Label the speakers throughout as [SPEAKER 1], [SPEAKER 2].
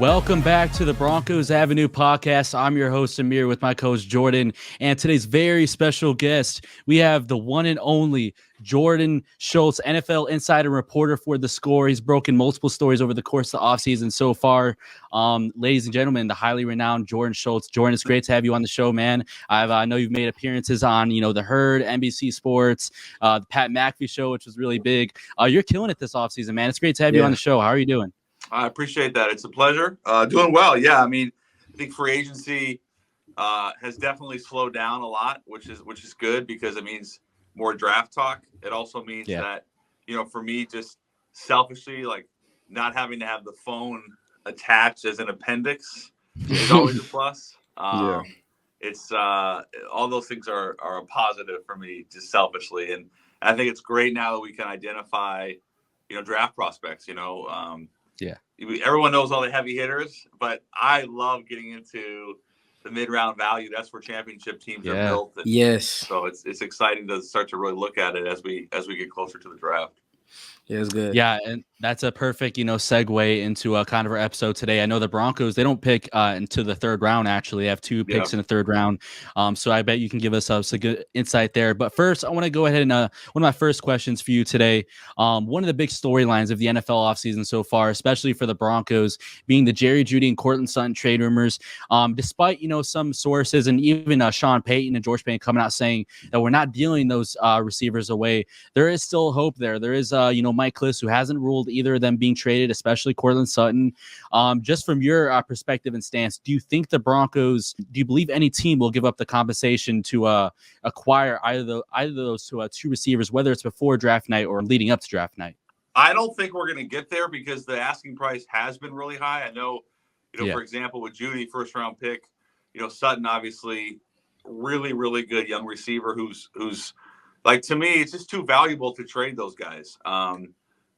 [SPEAKER 1] Welcome back to the Broncos Avenue Podcast. I'm your host, Amir, with my co-host, Jordan. And today's very special guest, we have the one and only Jordan Schultz, NFL insider reporter for The Score. He's broken multiple stories over the course of the offseason so far. Ladies and gentlemen, the highly renowned Jordan Schultz. Jordan, it's great to have you on the show, man. I know you've made appearances on, The Herd, NBC Sports, the Pat McAfee show, which was really big. You're killing it this offseason, man. It's great to have you on the show. How are you doing?
[SPEAKER 2] I appreciate that. It's a pleasure. Doing well. Yeah. I mean, I think free agency has definitely slowed down a lot, which is good because it means more draft talk. It also means that, for me, just selfishly, like not having to have the phone attached as an appendix is always a plus. It's all those things are a positive for me, just selfishly. And I think it's great now that we can identify, draft prospects, Everyone knows all the heavy hitters, but I love getting into the mid-round value. That's where championship teams are built. And so it's exciting to start to really look at it as we get closer to the draft.
[SPEAKER 3] Yeah, it's good.
[SPEAKER 1] Yeah, and that's a perfect, segue into kind of our episode today. I know the Broncos, they don't pick into the third round, actually. They have two picks in the third round. So I bet you can give us some good insight there. But first, I want to go ahead and one of my first questions for you today. One of the big storylines of the NFL offseason so far, especially for the Broncos, being the Jeudy and Courtland Sutton trade rumors. Despite, some sources and even Sean Payton and George Payton coming out saying that we're not dealing those receivers away, there is still hope there. There is, Mike Kliss, who hasn't ruled either of them being traded, especially Courtland Sutton. Just from your perspective and stance, do you believe any team will give up the compensation to acquire either of those two receivers, whether it's before draft night or leading up to draft night?
[SPEAKER 2] I don't think we're going to get there because the asking price has been really high. I know, for example, with Jeudy, first round pick, Sutton, obviously really, really good young receiver who's like, to me, it's just too valuable to trade those guys.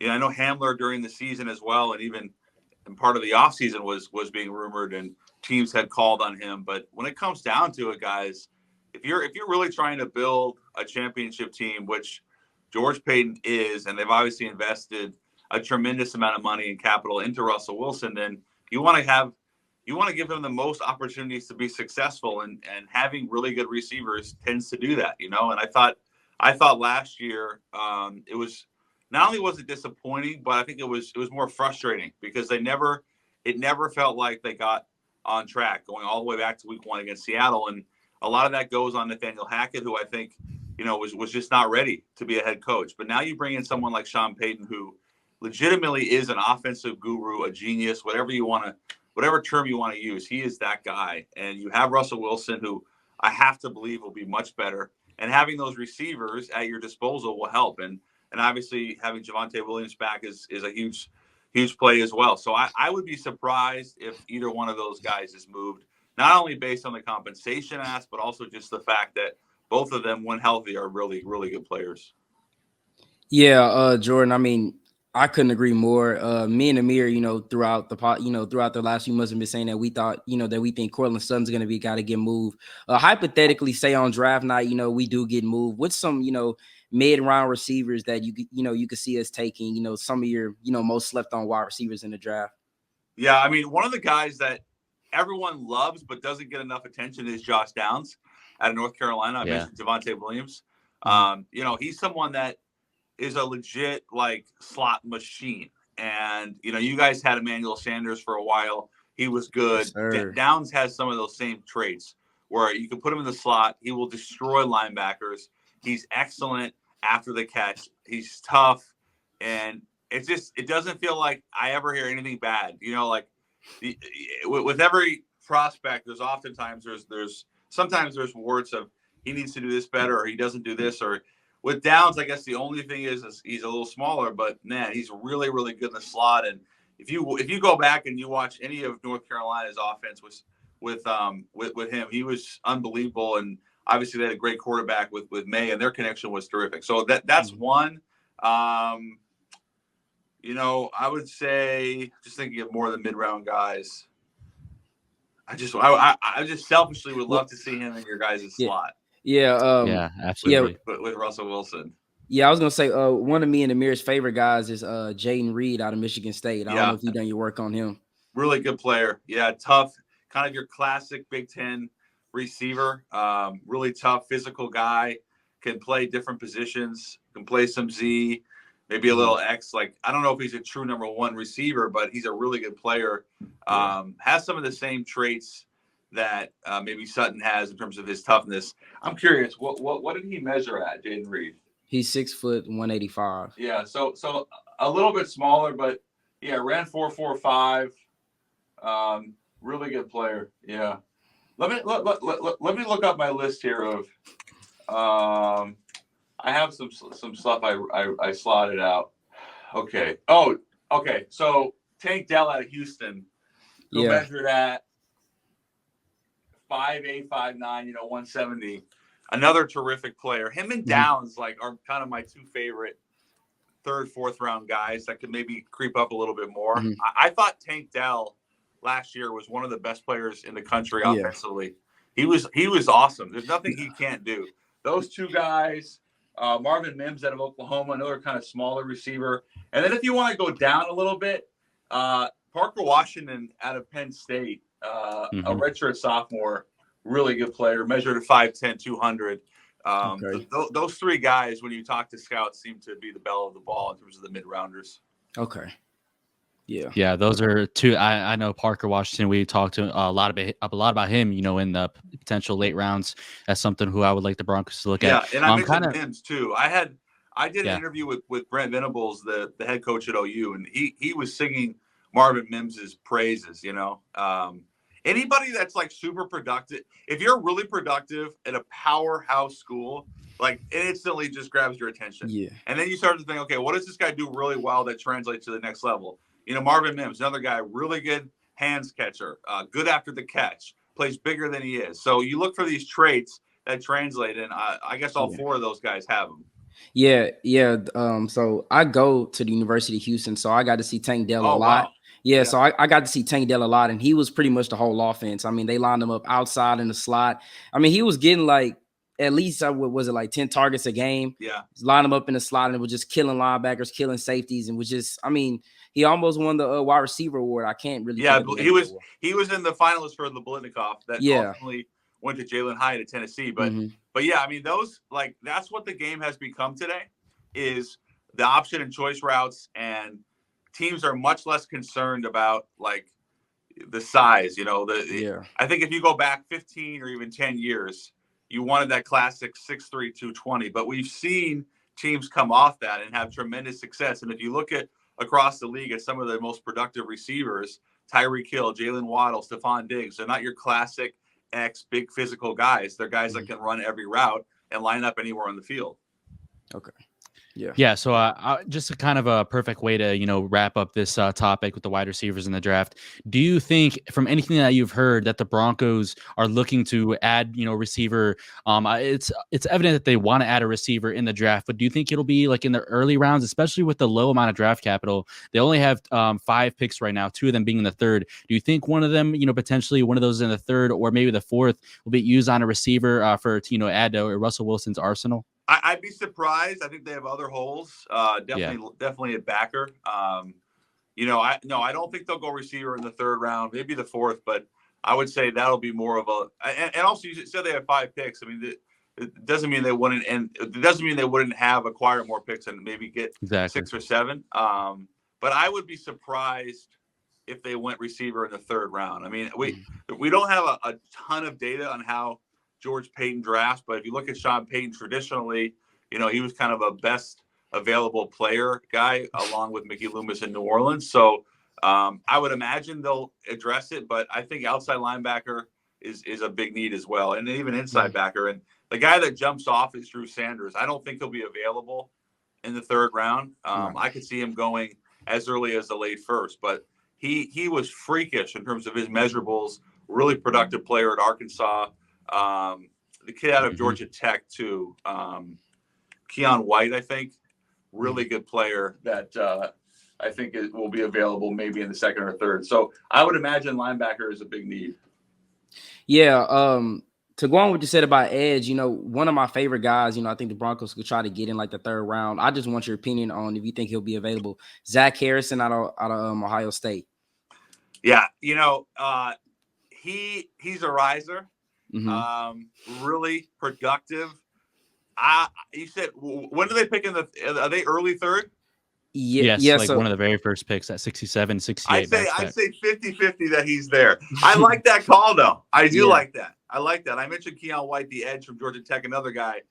[SPEAKER 2] I know Hamler during the season as well, and even in part of the offseason was being rumored and teams had called on him. But when it comes down to it, guys, if you're really trying to build a championship team, which George Payton is, and they've obviously invested a tremendous amount of money and capital into Russell Wilson, then you want to give them the most opportunities to be successful, and having really good receivers tends to do that, And I thought last year it was not only was it disappointing, but I think it was more frustrating because it never felt like they got on track going all the way back to week 1 against Seattle. And a lot of that goes on Nathaniel Hackett, who I think, was just not ready to be a head coach. But now you bring in someone like Sean Payton, who legitimately is an offensive guru, a genius, whatever term you want to use. He is that guy. And you have Russell Wilson, who I have to believe will be much better. And having those receivers at your disposal will help. And obviously having Javonte Williams back is a huge play as well. So I would be surprised if either one of those guys is moved, not only based on the compensation ask, but also just the fact that both of them, when healthy, are really, really good players.
[SPEAKER 3] Yeah, Jordan, I mean, I couldn't agree more. Me and Amir, throughout the last few months, have been saying that we thought, that we think Courtland Sutton's going to be a guy to get moved. Hypothetically, say on draft night, we do get moved. What's some, mid-round receivers that you could see us taking? Some of your, most slept-on wide receivers in the draft.
[SPEAKER 2] Yeah, I mean, one of the guys that everyone loves but doesn't get enough attention is Josh Downs out of North Carolina. I mentioned Javonte Williams. He's someone that is a legit slot machine. And, you guys had Emmanuel Sanders for a while. He was good.
[SPEAKER 3] Yes,
[SPEAKER 2] Downs has some of those same traits where you can put him in the slot. He will destroy linebackers. He's excellent after the catch. He's tough. And it doesn't feel like I ever hear anything bad. With every prospect, there's oftentimes sometimes there's words of he needs to do this better or he doesn't do this. Or with Downs, I guess the only thing is he's a little smaller, but man, he's really, really good in the slot. And if you go back and you watch any of North Carolina's offense with him, he was unbelievable. And obviously they had a great quarterback with May, and their connection was terrific. So that's one. I would say, just thinking of more of the mid-round guys, I just selfishly would love to see him in your guys' slot.
[SPEAKER 3] Yeah,
[SPEAKER 1] absolutely.
[SPEAKER 2] Yeah, with Russell Wilson.
[SPEAKER 3] Yeah, I was gonna say one of me and Amir's favorite guys is Jaden Reed out of Michigan State. I don't know if you've done your work on him.
[SPEAKER 2] Really good player. Yeah, tough, kind of your classic Big Ten receiver. Really tough, physical guy. Can play different positions. Can play some Z, maybe a little X. Like, I don't know if he's a true number one receiver, but he's a really good player. Has some of the same traits that maybe Sutton has in terms of his toughness. I'm curious, what did he measure at, Jaden Reed?
[SPEAKER 3] He's 6 foot 185.
[SPEAKER 2] Yeah, so a little bit smaller, but yeah, ran 4.45. Really good player. Yeah. Let me look up my list here of. I have some stuff I slotted out. Okay. Oh, okay. So Tank Dell out of Houston, who measured at 5'8", 5'9", 170. Another terrific player. Him and Downs are kind of my two favorite third, fourth round guys that could maybe creep up a little bit more. I thought Tank Dell last year was one of the best players in the country offensively. He was awesome. There's nothing he can't do. Those two guys, Marvin Mims out of Oklahoma, another kind of smaller receiver. And then if you want to go down a little bit, Parker Washington out of Penn State, a redshirt sophomore, really good player, measured at 5'10", 200. Those three guys, when you talk to scouts, seem to be the belle of the ball in terms of the mid-rounders.
[SPEAKER 3] Okay.
[SPEAKER 1] Yeah, those are two. I know Parker Washington. We talked to a lot about him, in the potential late rounds. That's something who I would like the Broncos to look at.
[SPEAKER 2] Yeah, and I mentioned Mims too. I did an interview with Brent Venables, the head coach at OU, and he was singing Marvin Mims's praises. Anybody that's super productive, if you're really productive at a powerhouse school, it instantly just grabs your attention. Yeah. And then you start to think, okay, what does this guy do really well that translates to the next level? Marvin Mims, another guy, really good hands catcher, good after the catch, plays bigger than he is. So you look for these traits that translate, and I guess all four of those guys have them.
[SPEAKER 3] Yeah. So I go to the University of Houston, so I got to see Tank Dell a lot. Wow. Yeah, so I got to see Tank Dell a lot, and he was pretty much the whole offense. I mean, they lined him up outside in the slot. I mean, he was getting at least 10 targets a game.
[SPEAKER 2] Yeah,
[SPEAKER 3] line him up in the slot, and it was just killing linebackers, killing safeties, and was just. I mean, he almost won the wide receiver award. I can't really.
[SPEAKER 2] Yeah, he was in the finalists for the Bolitnikoff that ultimately went to Jalen Hyatt at Tennessee. But yeah, I mean, those that's what the game has become today, is the option and choice routes, and teams are much less concerned about the size. I think if you go back 15 or even 10 years, you wanted that classic 6'3", 220. But we've seen teams come off that and have tremendous success. And if you look at across the league at some of the most productive receivers, Tyreek Hill, Jalen Waddle, Stephon Diggs, they're not your classic X big physical guys. They're guys that can run every route and line up anywhere on the field.
[SPEAKER 3] Okay.
[SPEAKER 1] Yeah. So just a kind of a perfect way to, wrap up this topic with the wide receivers in the draft. Do you think, from anything that you've heard, that the Broncos are looking to add, receiver? It's evident that they want to add a receiver in the draft, but do you think it'll be in the early rounds, especially with the low amount of draft capital? They only have 5 picks right now, 2 of them being in the third. Do you think one of them, potentially one of those in the third or maybe the fourth will be used on a receiver to add to Russell Wilson's arsenal?
[SPEAKER 2] I'd be surprised. I think they have other holes. Definitely a backer. I don't think they'll go receiver in the third round, maybe the fourth, but I would say that'll be more of a. And also, you said they have 5 picks. I mean, it doesn't mean they wouldn't, and it doesn't mean they wouldn't have acquired more picks and maybe get 6 or 7. But I would be surprised if they went receiver in the third round. I mean, we don't have a ton of data on how George Payton drafts, but if you look at Sean Payton traditionally, he was kind of a best available player guy along with Mickey Loomis in New Orleans. So I would imagine they'll address it, but I think outside linebacker is a big need as well, and even inside backer. And the guy that jumps off is Drew Sanders. I don't think he'll be available in the third round. I could see him going as early as the late first, but he was freakish in terms of his measurables. Really productive player at Arkansas. The kid out of Georgia Tech too, Keon White, I think, really good player that I think it will be available maybe in the second or third. So I would imagine linebacker is a big need.
[SPEAKER 3] Yeah. To go on what you said about edge, one of my favorite guys, I think the Broncos could try to get in the third round. I just want your opinion on if you think he'll be available. Zach Harrison out of Ohio State.
[SPEAKER 2] Yeah, he's a riser. Really productive. You said, when do they pick are they early third?
[SPEAKER 1] Yes, one of the very first picks at 67, 68.
[SPEAKER 2] I'd say 50-50 that he's there. I like that call, though. I do like that. I like that. I mentioned Keon White, the edge from Georgia Tech, another guy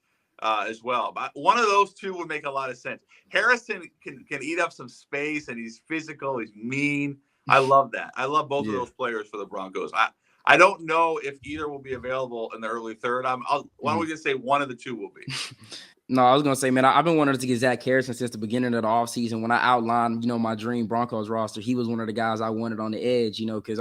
[SPEAKER 2] as well. But one of those two would make a lot of sense. Harrison can eat up some space, and he's physical. He's mean. I love that. I love both of those players for the Broncos. I don't know if either will be available in the early third. Why don't we just say one of the two will be?
[SPEAKER 3] No, I was going to say, man, I've been wanting to get Zach Harrison since the beginning of the offseason. When I outlined, my dream Broncos roster, he was one of the guys I wanted on the edge, because,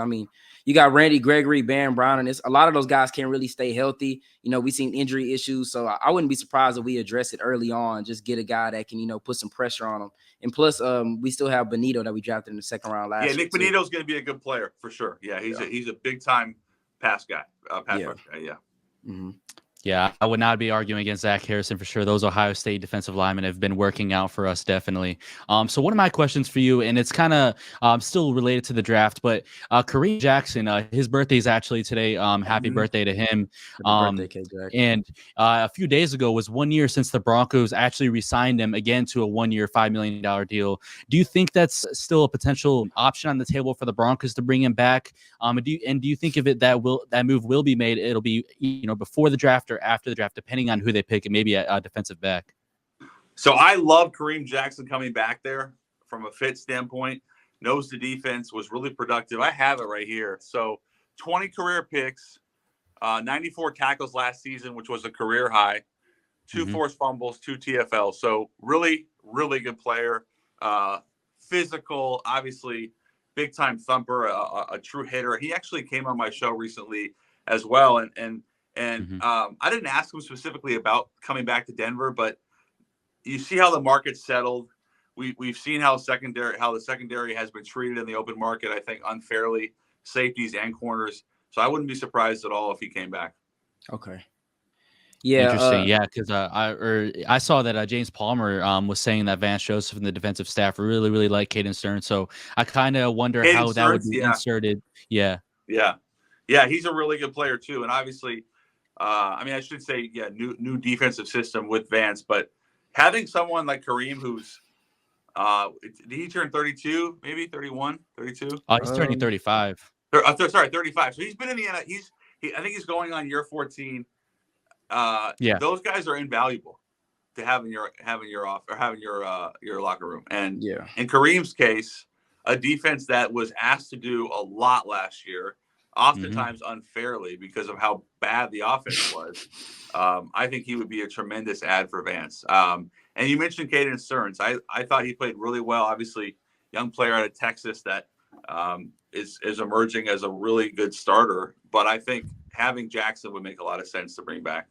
[SPEAKER 3] you got Randy Gregory, Baron Brown, and a lot of those guys can't really stay healthy. We've seen injury issues, so I wouldn't be surprised if we address it early on, just get a guy that can, put some pressure on him. And plus, we still have Benito that we drafted in the second round last year.
[SPEAKER 2] Yeah, Nick Benito's going to be a good player for sure. Yeah, he's a big-time pass guy, rush guy, yeah.
[SPEAKER 3] Mm-hmm.
[SPEAKER 1] Yeah, I would not be arguing against Zach Harrison for sure. Those Ohio State defensive linemen have been working out for us, definitely. So one of my questions for you, and it's kind of still related to the draft, but Kareem Jackson, his birthday is actually today. Happy birthday to him.
[SPEAKER 3] Happy birthday, K. Jackson.
[SPEAKER 1] And a few days ago was 1 year since the Broncos actually re-signed him again to a 1 year, $5 million deal. Do you think that's still a potential option on the table for the Broncos to bring him back? Do you think if that move will be made, it'll be before the draft or after the draft, depending on who they pick, and maybe a defensive back?
[SPEAKER 2] So I love Kareem Jackson coming back there from a fit standpoint. Knows the defense, was really productive. I have it right here. So 20 career picks, 94 tackles last season, which was a career high, 2 forced fumbles, 2 TFLs. So really, really good player. Physical, obviously, big-time thumper, a true hitter. He actually came on my show recently as well, and I didn't ask him specifically about coming back to Denver, but you see how the market's settled. We've seen how the secondary has been treated in the open market, I think, unfairly, safeties and corners. So I wouldn't be surprised at all if he came back.
[SPEAKER 3] Okay. Yeah.
[SPEAKER 1] Interesting. Because I saw that James Palmer was saying that Vance Joseph and the defensive staff really, really like Caden Stearns. So I kind of wonder how that would be inserted. Yeah.
[SPEAKER 2] Yeah. Yeah. He's a really good player too. And obviously, I should say, new defensive system with Vance, but having someone like Kareem, who's, did he turn 32, maybe 31, 32?
[SPEAKER 1] He's turning 35.
[SPEAKER 2] 35. So he's been in the I think he's going on year 14. Those guys are invaluable to have in your locker room. And in Kareem's case, a defense that was asked to do a lot last year, oftentimes unfairly because of how bad the offense was. I think he would be a tremendous add for Vance. And you mentioned Caden Stearns. I thought he played really well. Obviously, young player out of Texas that is emerging as a really good starter. But I think having Jackson would make a lot of sense to bring back.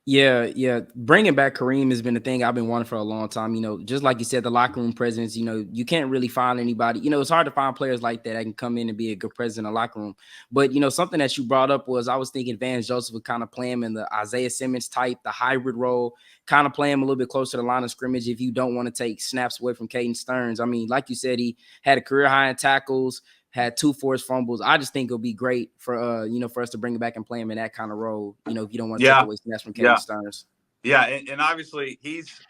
[SPEAKER 3] Yeah. Bringing back Kareem has been a thing I've been wanting for a long time. Just like you said, the locker room presence, you can't really find anybody. It's hard to find players like that can come in and be a good presence in the locker room. But, something that you brought up was I was thinking Vance Joseph would kind of play him in the Isaiah Simmons type, the hybrid role, kind of play him a little bit closer to the line of scrimmage if you don't want to take snaps away from Caden Stearns. Like you said, he had a career high in tackles, had 2 forced fumbles. I just think it'll be great for for us to bring him back and play him in that kind of role. If you don't want to take away snaps from Caden Stearns.
[SPEAKER 2] Yeah, and obviously he's,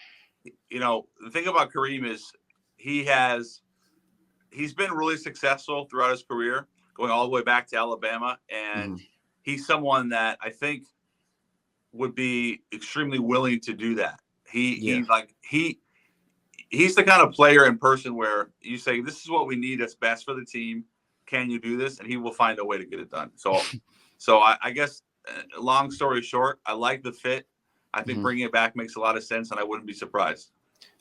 [SPEAKER 2] the thing about Kareem is he's been really successful throughout his career, going all the way back to Alabama, and he's someone that I think would be extremely willing to do that. He's the kind of player in person where you say, this is what we need that's best for the team. Can you do this? And he will find a way to get it done. So I guess, long story short, I like the fit. I think bringing it back makes a lot of sense, and I wouldn't be surprised.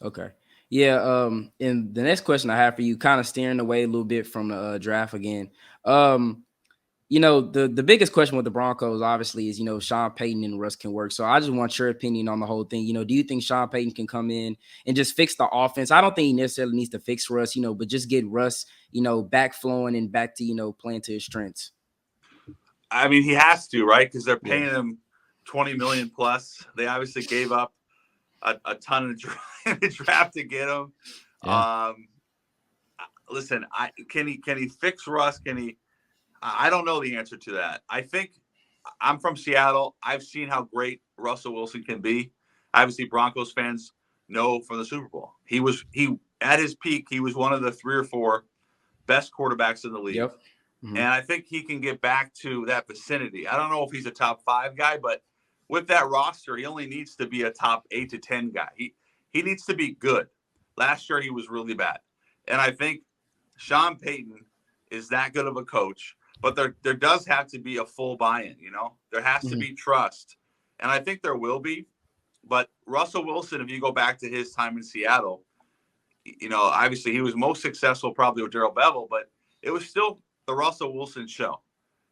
[SPEAKER 3] Okay. Yeah. And the next question I have for you, kind of steering away a little bit from the draft again. The biggest question with the Broncos, obviously, is, Sean Payton and Russ can work. So I just want your opinion on the whole thing. Do you think Sean Payton can come in and just fix the offense? I don't think he necessarily needs to fix Russ, but just get Russ, back flowing and back to, playing to his strengths.
[SPEAKER 2] He has to, right? Because they're paying him $20 million plus. They obviously gave up a ton of draft to get him. listen, can he fix Russ? I don't know the answer to that. I think I'm from Seattle. I've seen how great Russell Wilson can be. Obviously, Broncos fans know from the Super Bowl. He at his peak, he was one of the 3 or 4 best quarterbacks in the league.
[SPEAKER 3] Yep. Mm-hmm.
[SPEAKER 2] And I think he can get back to that vicinity. I don't know if he's a top 5 guy, but with that roster, he only needs to be a top 8 to 10 guy. He needs to be good. Last year, he was really bad. And I think Sean Payton is that good of a coach, but there does have to be a full buy-in, There has to be trust. And I think there will be. But Russell Wilson, if you go back to his time in Seattle, obviously he was most successful probably with Darrell Bevell, but it was still the Russell Wilson show.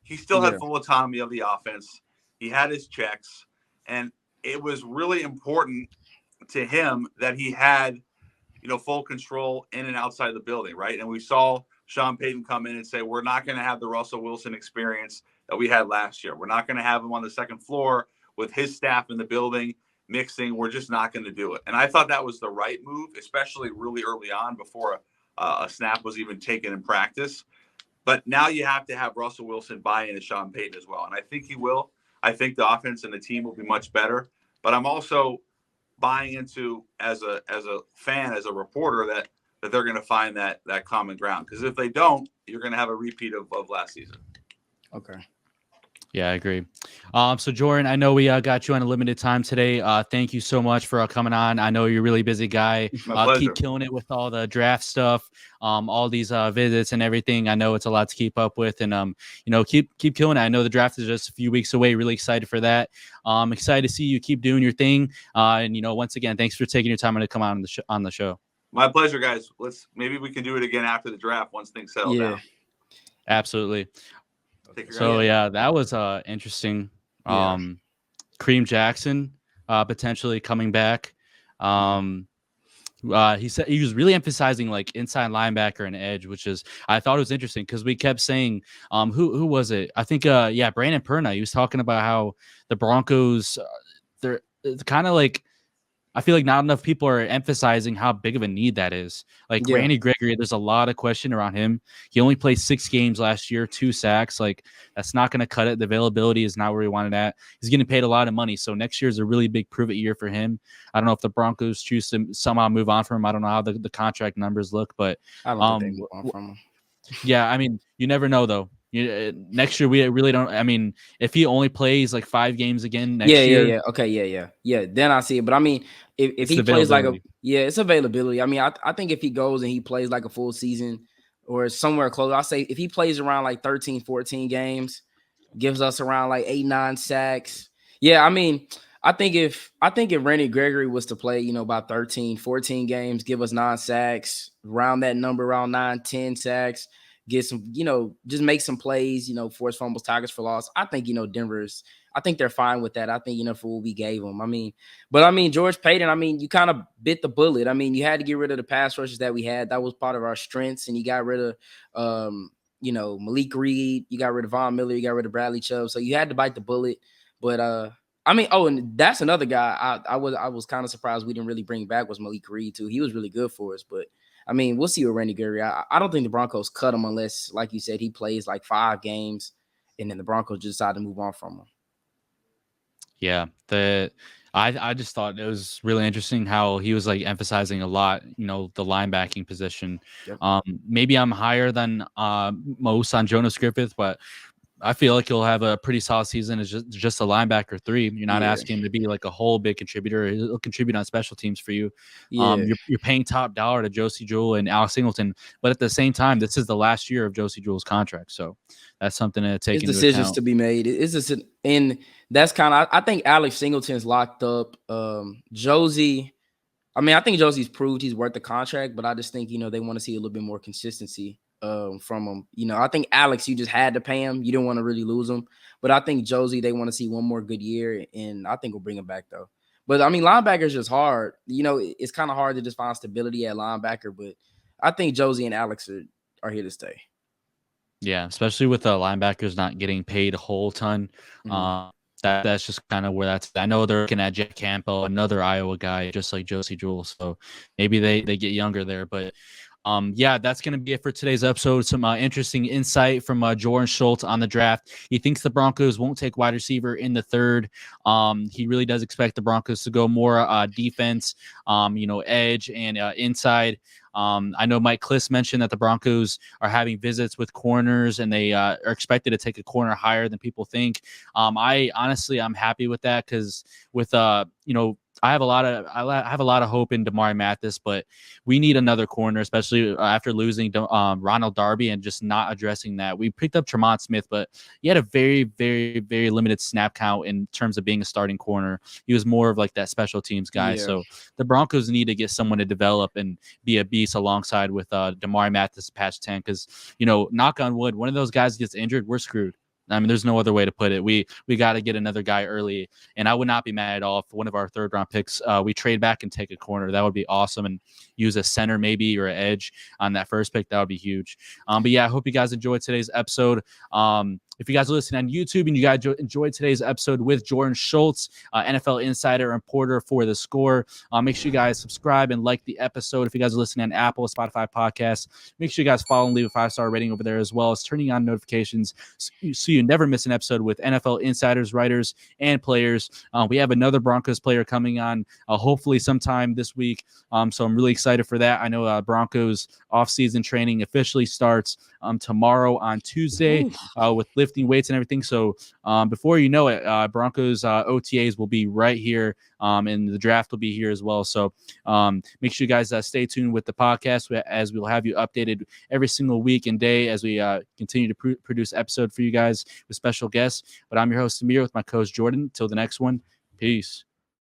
[SPEAKER 2] He still had full autonomy of the offense. He had his checks. And it was really important to him that he had, full control in and outside the building, right? And we saw Sean Payton come in and say, we're not going to have the Russell Wilson experience that we had last year. We're not going to have him on the second floor with his staff in the building mixing. We're just not going to do it. And I thought that was the right move, especially really early on before a snap was even taken in practice. But now you have to have Russell Wilson buy into Sean Payton as well. And I think he will. I think the offense and the team will be much better. But I'm also buying into, as a fan, as a reporter, that they're going to find that common ground. Because if they don't, you're going to have a repeat of last season.
[SPEAKER 3] Okay.
[SPEAKER 1] Yeah, I agree. So Jordan, I know we got you on a limited time today. Thank you so much for coming on. I know you're a really busy guy.
[SPEAKER 2] My pleasure.
[SPEAKER 1] Keep killing it with all the draft stuff, all these visits and everything. I know it's a lot to keep up with, and keep killing it. I know the draft is just a few weeks away. Really excited for that. Excited to see you keep doing your thing. And once again, thanks for taking your time to come on the show.
[SPEAKER 2] My pleasure, guys. Maybe we can do it again after the draft once things settle down.
[SPEAKER 1] Absolutely. So that was interesting. Kareem Jackson potentially coming back. He said he was really emphasizing like inside linebacker and edge, which is I thought it was interesting because we kept saying who was it? I think Brandon Perna. He was talking about how the Broncos they're kind of like. I feel like not enough people are emphasizing how big of a need that is. Like Randy Gregory, there's a lot of question around him. He only played 6 games last year, 2 sacks. Like that's not going to cut it. The availability is not where we wanted at. He's getting paid a lot of money. So next year is a really big prove-it year for him. I don't know if the Broncos choose to somehow move on from him. I don't know how the contract numbers look, but
[SPEAKER 3] I don't think they move on from him.
[SPEAKER 1] Yeah, I mean, you never know though. Next year we really don't. I mean, if he only plays like 5 games again next year,
[SPEAKER 3] okay, then I see it. But I mean, if he plays like it's availability. I mean, I think if he goes and he plays like a full season or somewhere close, I say if he plays around like 13, 14 games, gives us around like 8, 9 sacks. Yeah, I mean, I think if Randy Gregory was to play, about 13, 14 games, give us 9 sacks, around that number, around 9, 10 sacks. Get some, just make some plays, force fumbles, targets for loss. I think, I think they're fine with that. I think, for what we gave them. George Payton, you kind of bit the bullet. You had to get rid of the pass rushes that we had. That was part of our strengths. And you got rid of, Malik Reed. You got rid of Von Miller. You got rid of Bradley Chubb. So you had to bite the bullet. But, and that's another guy I was kind of surprised we didn't really bring back was Malik Reed, too. He was really good for us, but we'll see with Randy Gregory. I don't think the Broncos cut him unless, like you said, he plays like 5 games and then the Broncos just decide to move on from him.
[SPEAKER 1] Yeah. I just thought it was really interesting how he was like emphasizing a lot, the linebacking position. Yep. Maybe I'm higher than most on Jonas Griffith, but I feel like he'll have a pretty solid season as just a linebacker 3. You're not asking him to be like a whole big contributor. He'll contribute on special teams for you. Yeah. You're paying top dollar to Josie Jewell and Alex Singleton, but at the same time, this is the last year of Josie Jewell's contract, so that's something to take into
[SPEAKER 3] decisions
[SPEAKER 1] account.
[SPEAKER 3] To be made. And that's kind of I think Alex Singleton's locked up. Josie, I think Josie's proved he's worth the contract, but I just think they want to see a little bit more consistency. From him, I think Alex, you just had to pay him. You didn't want to really lose him, but I think Josie, they want to see one more good year, and I think we'll bring him back though. But linebacker is just hard. It's kind of hard to just find stability at linebacker. But I think Josie and Alex are here to stay.
[SPEAKER 1] Yeah, especially with the linebackers not getting paid a whole ton. Mm-hmm. That's just kind of where that's. I know they're looking at Jack Campbell, another Iowa guy, just like Josie Jewell. So maybe they get younger there, but. Yeah, that's going to be it for today's episode. Some interesting insight from Jordan Schultz on the draft. He thinks the Broncos won't take wide receiver in the third. He really does expect the Broncos to go more defense, edge and inside. I know Mike Kliss mentioned that the Broncos are having visits with corners, and they are expected to take a corner higher than people think. I'm happy with that, because with I have a lot of hope in Damari Mathis, but we need another corner, especially after losing Ronald Darby and just not addressing that. We picked up Tremont Smith, but he had a very, very, very limited snap count in terms of being a starting corner. He was more of like that special teams guy. Yeah. So the Broncos need to get someone to develop and be a beast alongside with Damari Mathis, patch 10, because, knock on wood, one of those guys gets injured, we're screwed. I mean, there's no other way to put it. We got to get another guy early, and I would not be mad at all if one of our third-round picks, we trade back and take a corner. That would be awesome, and use a center maybe or an edge on that first pick. That would be huge. But yeah, I hope you guys enjoyed today's episode. If you guys are listening on YouTube and you guys enjoyed today's episode with Jordan Schultz, NFL insider and reporter for The Score, make sure you guys subscribe and like the episode. If you guys are listening on Apple, Spotify podcasts, make sure you guys follow and leave a 5-star rating over there, as well as turning on notifications so you never miss an episode with NFL insiders, writers, and players. We have another Broncos player coming on hopefully sometime this week. So I'm really excited for that. I know Broncos offseason training officially starts tomorrow on Tuesday with lifting weights and everything. So before you know it, Broncos OTAs will be right here, and the draft will be here as well. So make sure you guys stay tuned with the podcast, as we'll have you updated every single week and day as we continue to produce episode for you guys with special guests. But I'm your host, Amir, with my co-host Jordan. Till the next one, peace.